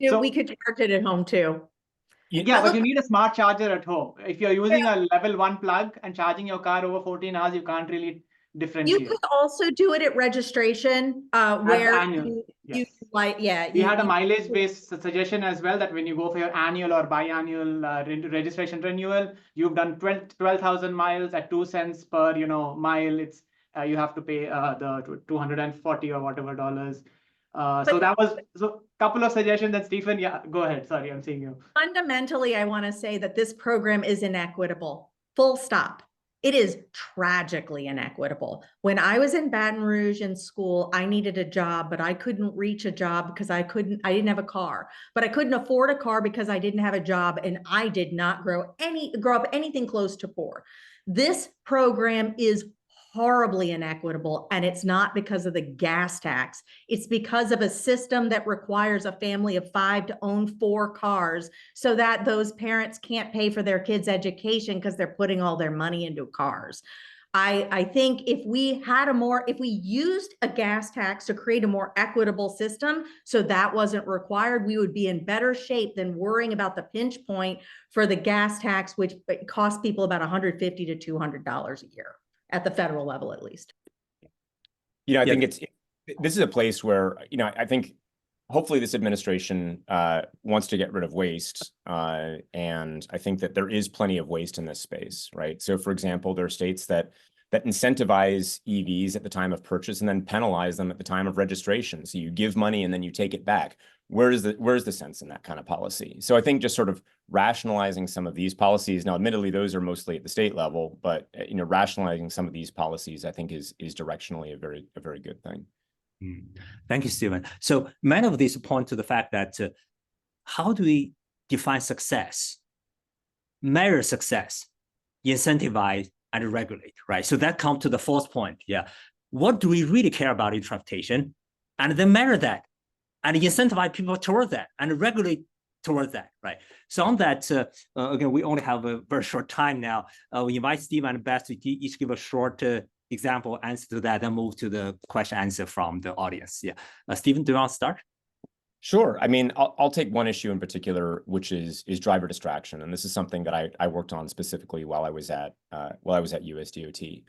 So we could charge it at home too. Yeah, but you need a smart charger at home. If you're using a level 1 plug and charging your car over 14 hours, you can't really differentiate. You could also do it at registration, where you we had a mileage-based suggestion as well, that when you go for your annual or biannual registration renewal, you've done 12,000 miles at 2 cents per mile. It's you have to pay the 240 or whatever dollars. So that was a couple of suggestions. That Stephen, yeah, go ahead. Sorry, I'm seeing you. Fundamentally, I want to say that this program is inequitable. Full stop. It is tragically inequitable. When I was in Baton Rouge in school, I needed a job, but I couldn't reach a job because I didn't have a car. But I couldn't afford a car because I didn't have a job, and I did not grow up anything close to poor. This program is horribly inequitable, and it's not because of the gas tax. It's because of a system that requires a family of 5 to own 4 cars so that those parents can't pay for their kids' education because they're putting all their money into cars. I think if we used a gas tax to create a more equitable system, so that wasn't required, we would be in better shape than worrying about the pinch point for the gas tax, which costs people about $150 to $200 a year at the federal level, at least. I think this is a place where, I think hopefully this administration wants to get rid of waste. And I think that there is plenty of waste in this space, right? So for example, there are states that incentivize EVs at the time of purchase and then penalize them at the time of registration. So you give money and then you take it back. Where's the sense in that kind of policy? So I think just sort of rationalizing some of these policies, now admittedly those are mostly at the state level, but rationalizing some of these policies I think is directionally a very good thing. Thank you, Stephen. So many of these point to the fact that how do we define success, measure success, incentivize, and regulate, right? So that comes to the fourth point. Yeah. What do we really care about in transportation? And then measure that and incentivize people toward that and regulate towards that, right? So on that, again, we only have a very short time now. We invite Stephen and Beth to each give a short example answer to that, then move to the question answer from the audience. Yeah, Stephen, do you want to start? Sure. I mean, I'll take one issue in particular, which is driver distraction, and this is something that I worked on specifically while I was at USDOT.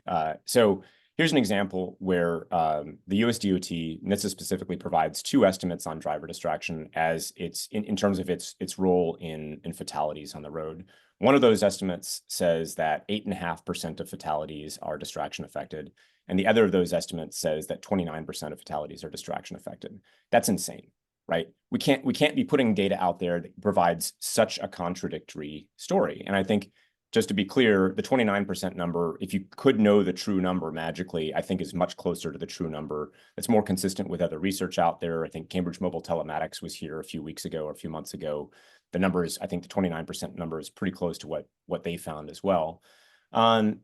So here's an example where the USDOT, NHTSA specifically, provides 2 estimates on driver distraction as it's in terms of its role in fatalities on the road. One of those estimates says that 8.5% of fatalities are distraction affected, and the other of those estimates says that 29% of fatalities are distraction affected. That's insane, right? We can't be putting data out there that provides such a contradictory story. And I think, just to be clear, the 29% number, if you could know the true number magically, I think is much closer to the true number. It's more consistent with other research out there. I think Cambridge Mobile Telematics was here a few weeks ago or a few months ago. The numbers, I think the 29% number is pretty close to what they found as well. And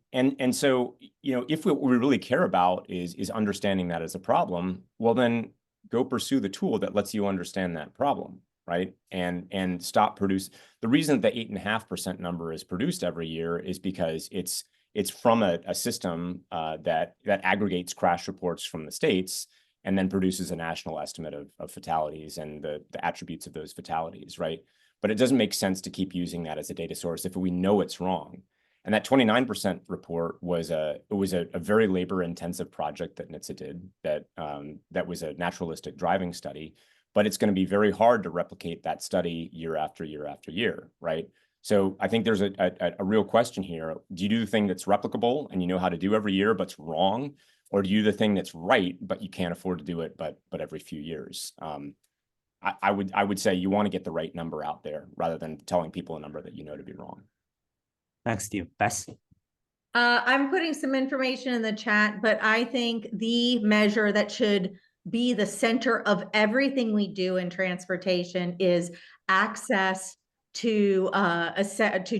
so, if what we really care about is understanding that as a problem, well, then go pursue the tool that lets you understand that problem, right? And stop produce. The reason the 8.5% number is produced every year is because it's from a system that aggregates crash reports from the states and then produces a national estimate of fatalities and the attributes of those fatalities, right? But it doesn't make sense to keep using that as a data source if we know it's wrong. And that 29% report was a very labor-intensive project that NHTSA did that was a naturalistic driving study, but it's going to be very hard to replicate that study year after year after year, right? So I think there's a real question here. Do you do the thing that's replicable and you know how to do every year, but's wrong? Or do you do the thing that's right, but you can't afford to do it, but every few years? I would say you want to get the right number out there rather than telling people a number that you know to be wrong. Thanks, Steve. Beth? I'm putting some information in the chat, but I think the measure that should be the center of everything we do in transportation is access to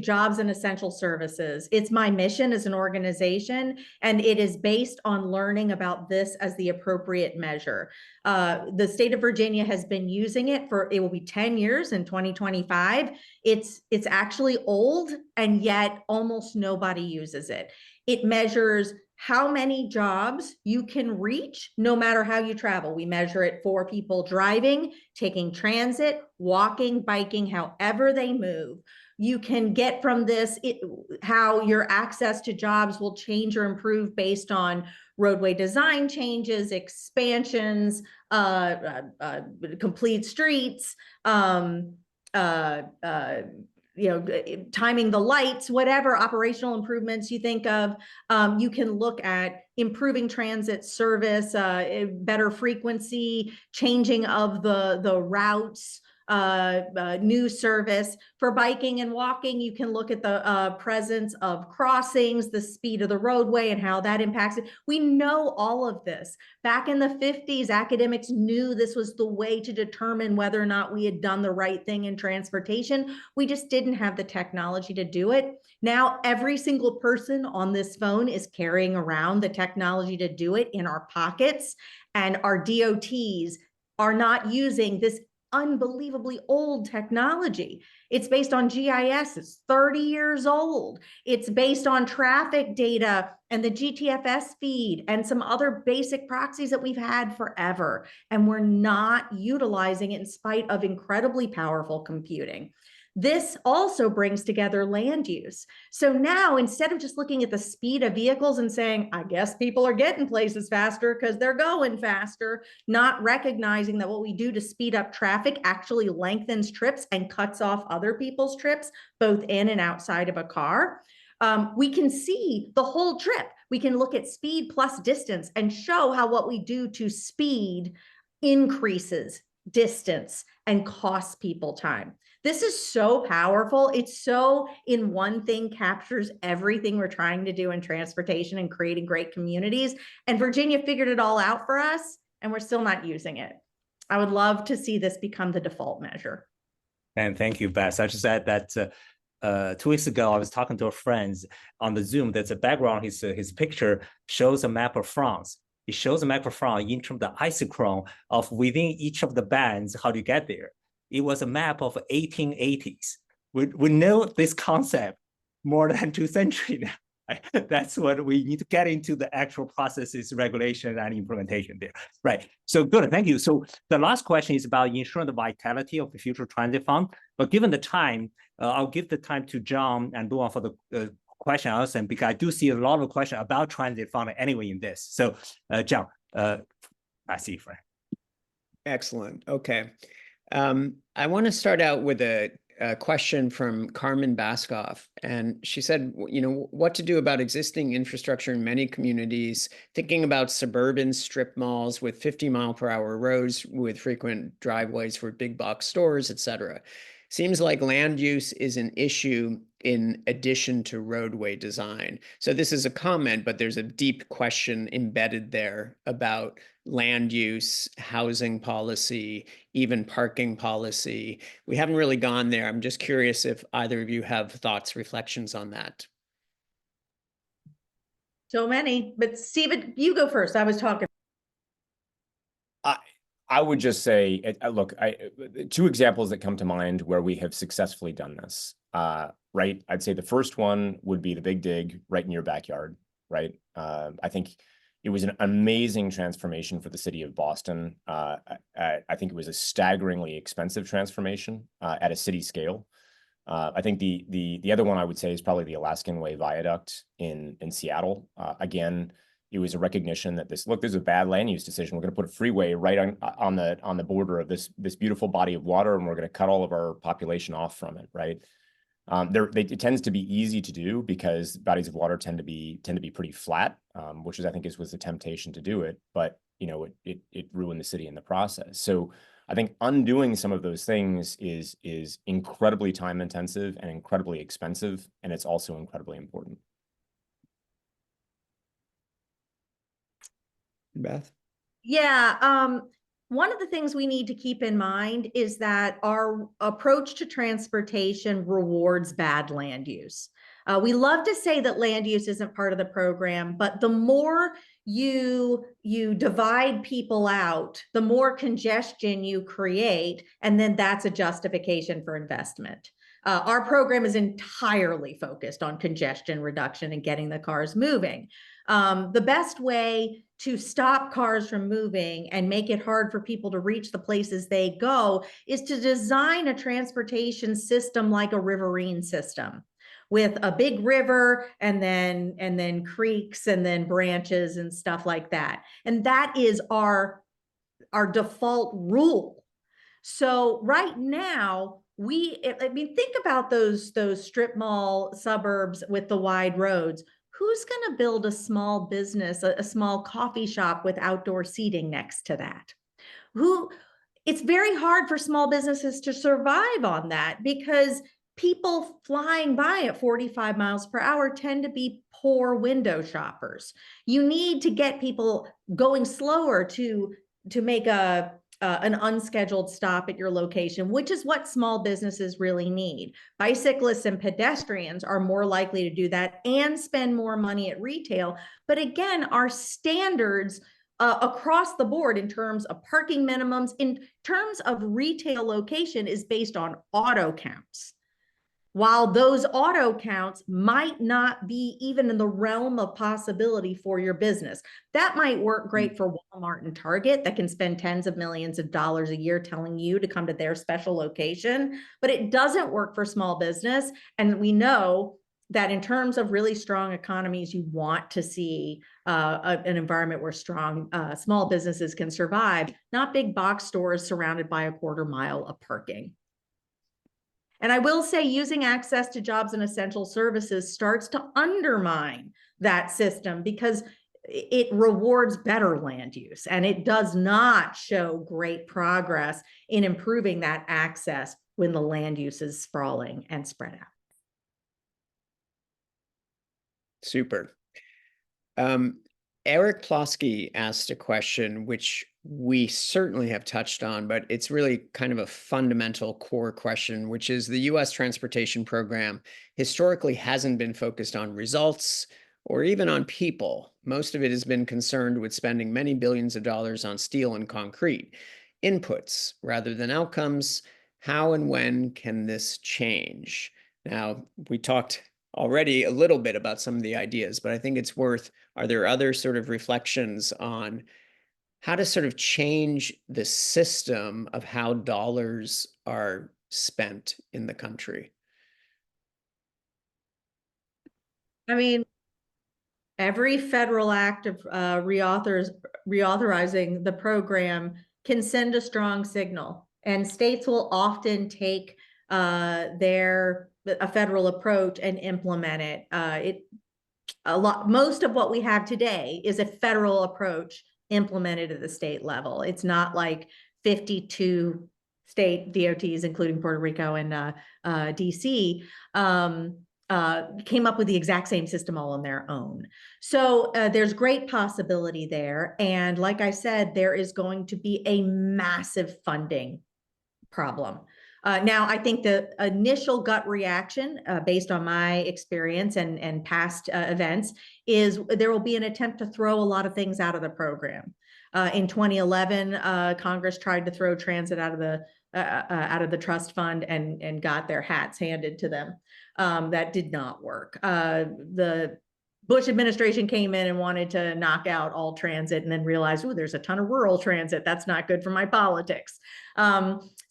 jobs and essential services. It's my mission as an organization, and it is based on learning about this as the appropriate measure. The state of Virginia has been using it it will be 10 years in 2025. It's actually old, and yet almost nobody uses it. It measures how many jobs you can reach no matter how you travel. We measure it for people driving, taking transit, walking, biking, however they move. You can get from this how your access to jobs will change or improve based on roadway design changes, expansions, complete streets, timing the lights, whatever operational improvements you think of. You can look at improving transit service, better frequency, changing of the routes, new service. For biking and walking, you can look at the presence of crossings, the speed of the roadway, and how that impacts it. We know all of this. Back in the 50s, academics knew this was the way to determine whether or not we had done the right thing in transportation. We just didn't have the technology to do it. Now, every single person on this phone is carrying around the technology to do it in our pockets, and our DOTs are not using this unbelievably old technology. It's based on GIS. It's 30 years old. It's based on traffic data and the GTFS feed and some other basic proxies that we've had forever. And we're not utilizing it in spite of incredibly powerful computing. This also brings together land use. So now, instead of just looking at the speed of vehicles and saying, I guess people are getting places faster because they're going faster, not recognizing that what we do to speed up traffic actually lengthens trips and cuts off other people's trips, both in and outside of a car. We can see the whole trip. We can look at speed plus distance and show how what we do to speed increases distance and costs people time. This is so powerful. It's so in one thing captures everything we're trying to do in transportation and creating great communities. And Virginia figured it all out for us, and we're still not using it. I would love to see this become the default measure. And thank you, Beth. I just said that 2 weeks ago, I was talking to a friend on the Zoom. That's a background. His picture shows a map of France. It shows a map of France in terms of the isochrone of within each of the bands, how do you get there? It was a map of 1880s. We know this concept more than 2 centuries now. Right? That's what we need to get into the actual processes, regulation, and implementation there. Right. So good. Thank you. So the last question is about ensuring the vitality of the future transit fund. But given the time, I'll give the time to John and Luan for the question also, because I do see a lot of questions about transit fund anyway in this. So John, I see you, friend. Excellent. Okay. I want to start out with a question from Carmen Baskoff. And she said, you know, what to do about existing infrastructure in many communities, thinking about suburban strip malls with 50-mile-per-hour roads with frequent driveways for big box stores, et cetera. Seems like land use is an issue in addition to roadway design. So this is a comment, but there's a deep question embedded there about land use, housing policy, even parking policy. We haven't really gone there. I'm just curious if either of you have thoughts, reflections on that. So many, but Stephen, you go first. I was talking. I would just say, look, 2 examples that come to mind where we have successfully done this, right? I'd say the first one would be the Big Dig right in your backyard, right? I think it was an amazing transformation for the city of Boston. I think it was a staggeringly expensive transformation at a city scale. I think the other one I would say is probably the Alaskan Way Viaduct in Seattle. Again, it was a recognition that this is a bad land use decision. We're going to put a freeway right on the border of this beautiful body of water, and we're going to cut all of our population off from it, right? It tends to be easy to do because bodies of water tend to be pretty flat, which I think was the temptation to do it. But you know, it ruined the city in the process. So I think undoing some of those things is incredibly time intensive and incredibly expensive, and it's also incredibly important. Beth? Yeah, one of the things we need to keep in mind is that our approach to transportation rewards bad land use. We love to say that land use isn't part of the program, but the more you divide people out, the more congestion you create, and then that's a justification for investment. Our program is entirely focused on congestion reduction and getting the cars moving. The best way to stop cars from moving and make it hard for people to reach the places they go is to design a transportation system like a riverine system with a big river and then creeks and then branches and stuff like that. And that is our default rule. So right now, think about those strip mall suburbs with the wide roads. Who's going to build a small business, a small coffee shop with outdoor seating next to that? it's very hard for small businesses to survive on that, because people flying by at 45 miles per hour tend to be poor window shoppers. You need to get people going slower to make an unscheduled stop at your location, which is what small businesses really need. Bicyclists and pedestrians are more likely to do that and spend more money at retail. But again, our standards across the board in terms of parking minimums, in terms of retail location, is based on auto counts. While those auto counts might not be even in the realm of possibility for your business. That might work great for Walmart and Target that can spend tens of millions of dollars a year telling you to come to their special location, but it doesn't work for small business. And we know that in terms of really strong economies, you want to see an environment where strong small businesses can survive, not big box stores surrounded by a quarter mile of parking. And I will say, using access to jobs and essential services starts to undermine that system, because it rewards better land use, and it does not show great progress in improving that access when the land use is sprawling and spread out. Super. Eric Plosky asked a question which we certainly have touched on, but it's really kind of a fundamental core question, which is the U.S. transportation program historically hasn't been focused on results or even on people. Most of it has been concerned with spending many billions of dollars on steel and concrete inputs rather than outcomes. How and when can this change? Now, we talked already a little bit about some of the ideas, but I think it's worth, are there other sort of reflections on how to sort of change the system of how dollars are spent in the country? I mean, every federal act of reauthorizing the program can send a strong signal, and states will often take a federal approach and implement it. Most of what we have today is a federal approach implemented at the state level. It's not like 52 state DOTs, including Puerto Rico and DC, came up with the exact same system all on their own. So there's great possibility there. And like I said, there is going to be a massive funding problem. Now, I think the initial gut reaction, based on my experience and past events, is there will be an attempt to throw a lot of things out of the program. In 2011, Congress tried to throw transit out of the trust fund and got their hats handed to them. That did not work. The Bush administration came in and wanted to knock out all transit, and then realized, oh, there's a ton of rural transit. That's not good for my politics.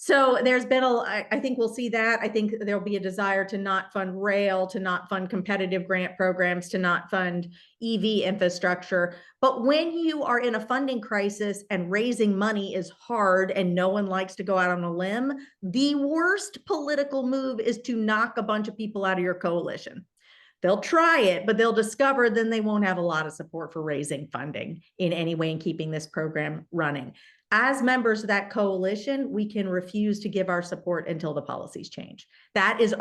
So there's been I think we'll see that. I think there'll be a desire to not fund rail, to not fund competitive grant programs, to not fund EV infrastructure. But when you are in a funding crisis and raising money is hard and no one likes to go out on a limb, the worst political move is to knock a bunch of people out of your coalition. They'll try it, but they'll discover then they won't have a lot of support for raising funding in any way and keeping this program running. As members of that coalition, we can refuse to give our support until the policies change. That is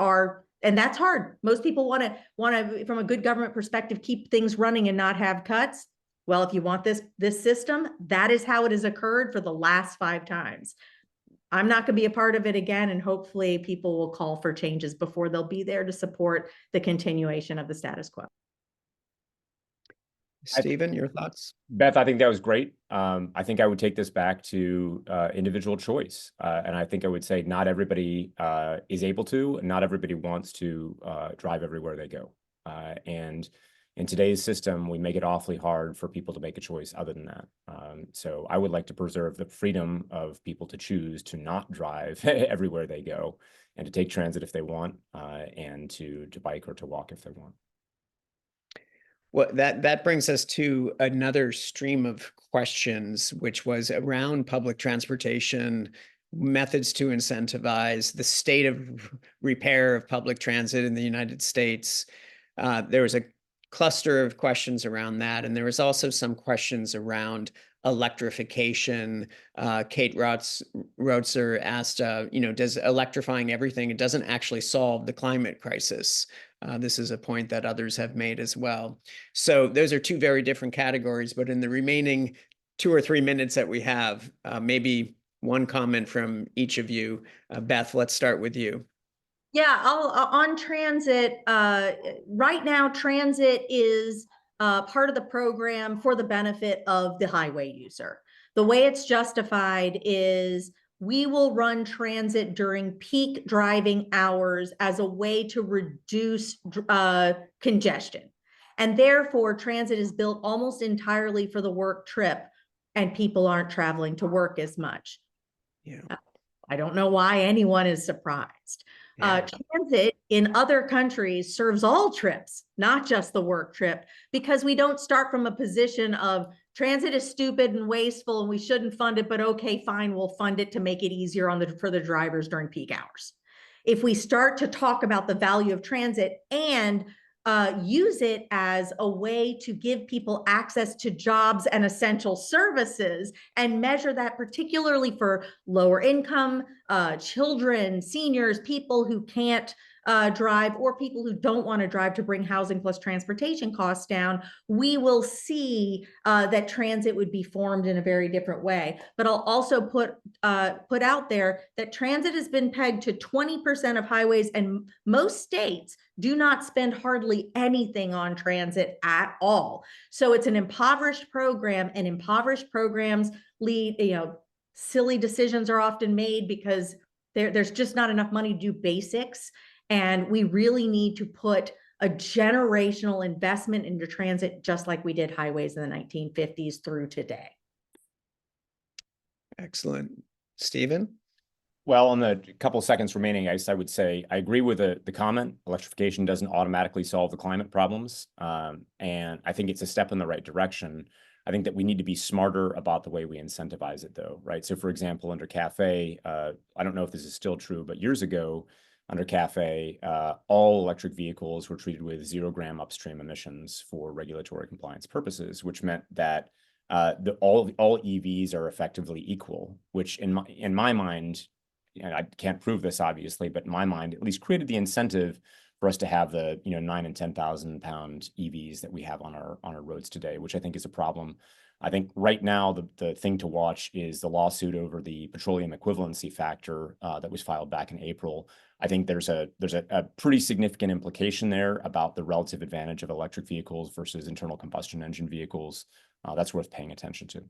and that's hard. Most people want to, from a good government perspective, keep things running and not have cuts. Well, if you want this system, that is how it has occurred for the last 5 times. I'm not going to be a part of it again, and hopefully people will call for changes before they'll be there to support the continuation of the status quo. Stephen, your thoughts? Beth, I think that was great. I think I would take this back to individual choice. And I think I would say not everybody is able to, and not everybody wants to drive everywhere they go. And in today's system, we make it awfully hard for people to make a choice other than that. So I would like to preserve the freedom of people to choose to not drive everywhere they go, and to take transit if they want, and to bike or to walk if they want. Well, that brings us to another stream of questions, which was around public transportation, methods to incentivize, the state of repair of public transit in the United States. There was a cluster of questions around that. And there was also some questions around electrification. Kate Rotzer asked, does electrifying everything, it doesn't actually solve the climate crisis. This is a point that others have made as well. So those are two very different categories, but in the remaining 2 or 3 minutes that we have, maybe one comment from each of you. Beth, let's start with you. Yeah, on transit, right now, transit is part of the program for the benefit of the highway user. The way it's justified is we will run transit during peak driving hours as a way to reduce congestion. And therefore, transit is built almost entirely for the work trip, and people aren't traveling to work as much. Yeah. I don't know why anyone is surprised. Yeah. Transit in other countries serves all trips, not just the work trip, because we don't start from a position of transit is stupid and wasteful and we shouldn't fund it, but okay, fine, we'll fund it to make it easier for the drivers during peak hours. If we start to talk about the value of transit and use it as a way to give people access to jobs and essential services and measure that particularly for lower income, children, seniors, people who can't drive, or people who don't want to drive to bring housing plus transportation costs down, we will see that transit would be formed in a very different way. But I'll also put out there that transit has been pegged to 20% of highways, and most states do not spend hardly anything on transit at all. So it's an impoverished program, and impoverished programs lead, silly decisions are often made because there's just not enough money to do basics. And we really need to put a generational investment into transit, just like we did highways in the 1950s through today. Excellent. Stephen? Well, on the couple of seconds remaining, I would say I agree with the comment. Electrification doesn't automatically solve the climate problems. And I think it's a step in the right direction. I think that we need to be smarter about the way we incentivize it, though, right? So, for example, under CAFE, I don't know if this is still true, but years ago, under CAFE, all electric vehicles were treated with 0 gram upstream emissions for regulatory compliance purposes, which meant that all EVs are effectively equal, which in my mind, and I can't prove this obviously, but in my mind, at least created the incentive for us to have the 9,000 and 10,000 pound EVs that we have on our roads today, which I think is a problem. I think right now the thing to watch is the lawsuit over the petroleum equivalency factor that was filed back in April. I think there's a pretty significant implication there about the relative advantage of electric vehicles versus internal combustion engine vehicles. That's worth paying attention to.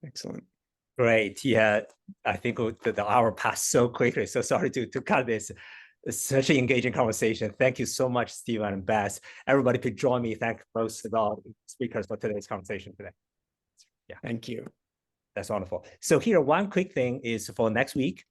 Excellent. Great. Yeah, I think the hour passed so quickly. So sorry to cut this. It's such an engaging conversation. Thank you so much, Stephen and Beth. Everybody could join me. Thank both of our speakers for today's conversation today. Yeah. Thank you. That's wonderful. So here, one quick thing is for next week,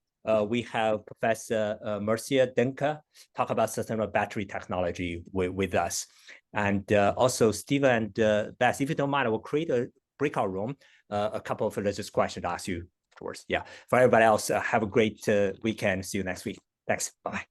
we have Professor Marcia Denka talk about sustainable battery technology with us. And also Stephen and Beth, if you don't mind, I will create a breakout room, a couple of religious questions to ask you afterwards. Yeah. For everybody else, have a great weekend. See you next week. Thanks. Bye.